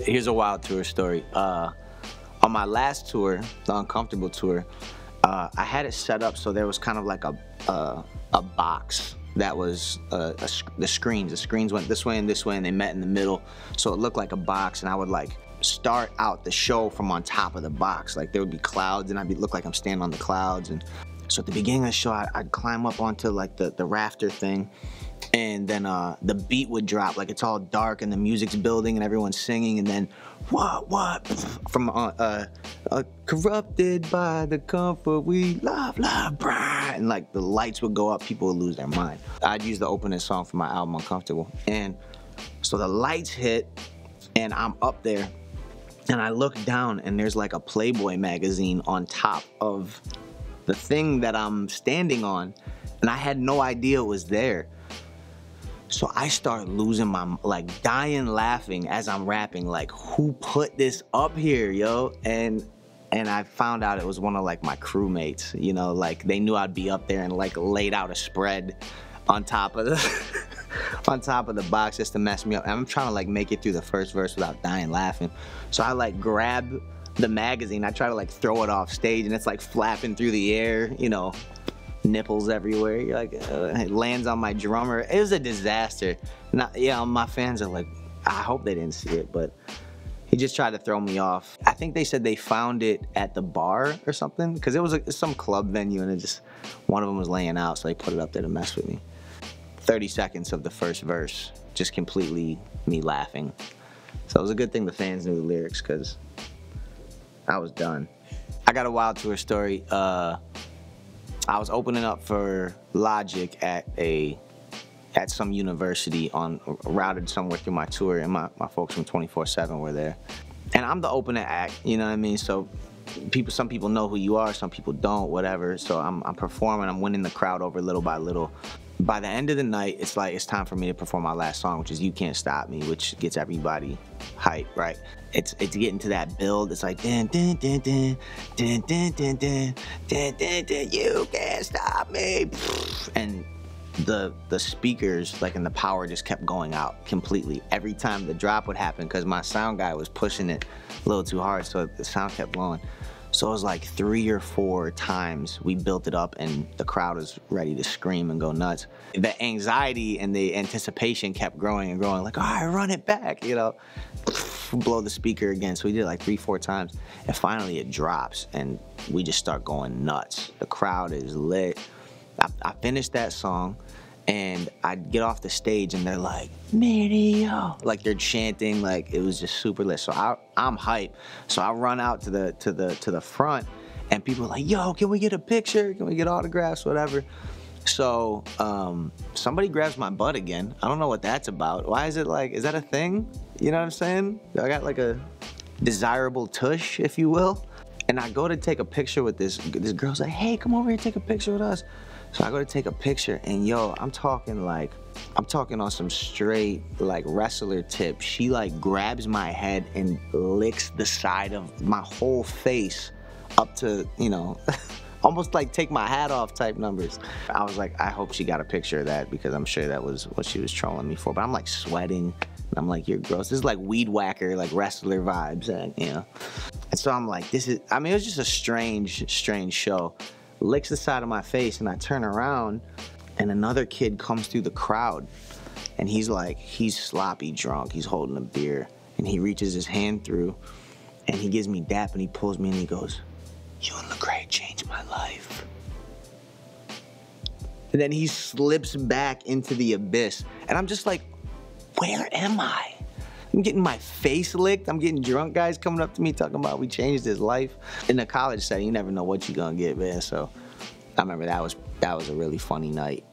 Here's a wild tour story. On my last tour, the Uncomfortable tour, I had it set up so there was kind of like a box that was the screens. The screens went this way and this way, and they met in the middle, so it looked like a box. And I would like start out the show from on top of the box. Like there would be clouds, and I'd look like I'm standing on the clouds. And so at the beginning of the show, I'd climb up onto like the rafter thing, and then the beat would drop. Like it's all dark and the music's building and everyone's singing, and then what from corrupted by the comfort we love, and like the lights would go up, people would lose their mind. I'd use the opening song for my album Uncomfortable, and so the lights hit and I'm up there and I look down and there's like a Playboy magazine on top of the thing that I'm standing on, and I had no idea it was there. So I start losing my, like dying laughing as I'm rapping, like who put this up here, yo? And I found out it was one of like my crewmates, you know, like they knew I'd be up there and like laid out a spread on top of the on top of the box just to mess me up. And I'm trying to like make it through the first verse without dying laughing. So I like grab the magazine, I try to like throw it off stage, and it's like flapping through the air, you know, nipples everywhere. You're like, it lands on my drummer. It was a disaster. Yeah, my fans are like, I hope they didn't see it, but he just tried to throw me off. I think they said they found it at the bar or something, because it was some club venue, and it just, one of them was laying out, so they put it up there to mess with me. 30 seconds of the first verse, just completely me laughing. So it was a good thing the fans knew the lyrics, because I was done. I got a wild tour story. I was opening up for Logic at some university routed somewhere through my tour, and my folks from 24/7 were there. And I'm the opening act, you know what I mean? So some people know who you are, some people don't, whatever. So I'm performing, I'm winning the crowd over little by little. By the end of the night, it's like it's time for me to perform my last song, which is You Can't Stop Me, which gets everybody hype, right? It's getting to that build. It's like dun dun dun dun dun dun dun dun dun dun dun, you can't stop me. And the speakers, like, and the power just kept going out completely every time the drop would happen, because my sound guy was pushing it a little too hard, so the sound kept blowing. So it was like 3 or 4 times we built it up, and the crowd was ready to scream and go nuts. The anxiety and the anticipation kept growing and growing, like, all right, run it back, you know, blow the speaker again. So we did it like 3, 4 times, and finally it drops, and we just start going nuts. The crowd is lit. I finished that song, and I get off the stage, and they're like, Mineo, like they're chanting, like it was just super lit. So I'm hyped. So I run out to the front, and people are like, yo, can we get a picture? Can we get autographs, whatever? So somebody grabs my butt again. I don't know what that's about. Why is it like, is that a thing? You know what I'm saying? I got like a desirable tush, if you will. And I go to take a picture with this girl's like, hey, come over here, take a picture with us. So I go to take a picture, and yo, I'm talking on some straight like wrestler tip. She like grabs my head and licks the side of my whole face up to, you know, almost like take my hat off type numbers. I was like, I hope she got a picture of that, because I'm sure that was what she was trolling me for. But I'm like sweating, and I'm like, you're gross. This is like weed whacker, like wrestler vibes, and you know. And so I'm like, I mean, it was just a strange show. Licks the side of my face, and I turn around, and another kid comes through the crowd, and he's sloppy drunk, he's holding a beer, and he reaches his hand through, and he gives me dap, and he pulls me, and he goes, you and Lecrae changed my life. And then he slips back into the abyss, and I'm just like, where am I? I'm getting my face licked. I'm getting drunk guys coming up to me talking about we changed his life. In a college setting, you never know what you're gonna get, man. So I remember that was a really funny night.